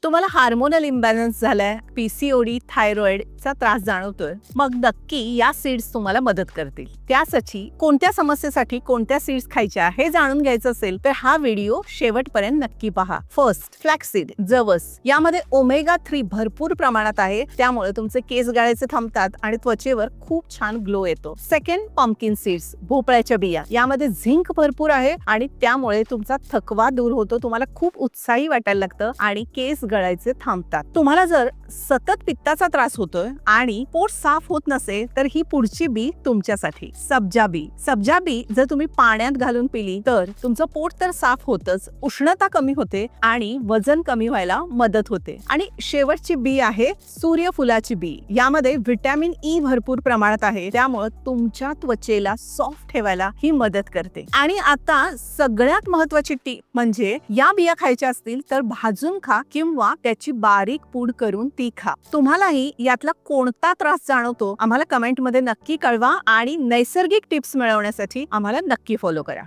तुम्हाला hormonal imbalance झालाय, PCOD, थायरॉइडचा त्रास जाणवतोय, मग नक्की या सीड्स तुम्हाला मदत करतील. त्यासाठी कोणत्या समस्येसाठी कोणत्या सीड्स खायच्या हे जाणून घ्यायचं असेल तर हा व्हिडिओ शेवटपर्यंत नक्की पहा. फर्स्ट, फ्लॅक्सीड, जवस. यामध्ये ओमेगा 3 भरपूर प्रमाणात आहे, त्यामुळे तुमचे केस गळायचे थांबतात आणि त्वचेवर खूप छान ग्लो येतो. सेकंड, पंपकिन सीड्स, भोपळ्याच्या बिया. यामध्ये झिंक भरपूर आहे आणि त्यामुळे तुमचा थकवा दूर होतो, तुम्हाला खूप उत्साही वाटायला लागतं आणि केस गळायचे थांबतात. तुम्हाला जर सतत पित्ताचा त्रास होतोय आणि पोट साफ होत नसेल तर ही पुढची बी तुमच्यासाठी. सब्जा बी. सब्जा बी जर तुम्ही पाण्यात घालून पिली तर तुमचं पोट तर साफ होतच, उष्णता कमी होते आणि वजन कमी व्हायला मदत होते. आणि शेवटची बी आहे सूर्यफुलाची बी. यामध्ये व्हिटॅमिन ई भरपूर प्रमाणात आहे, त्यामुळे तुमच्या त्वचेला सॉफ्ट ठेवायला ही मदत करते. आणि आता सगळ्यात महत्वाची टीप म्हणजे या बिया खायच्या असतील तर भाजून खा किंवा त्याची बारीक पूड करून ती खा. तुम्हालाही यातला कोणता त्रास जाणवतो आम्हाला कमेंट मध्ये नक्की कळवा आणि नैसर्गिक टिप्स मिळवण्यासाठी आम्हाला नक्की फॉलो करा.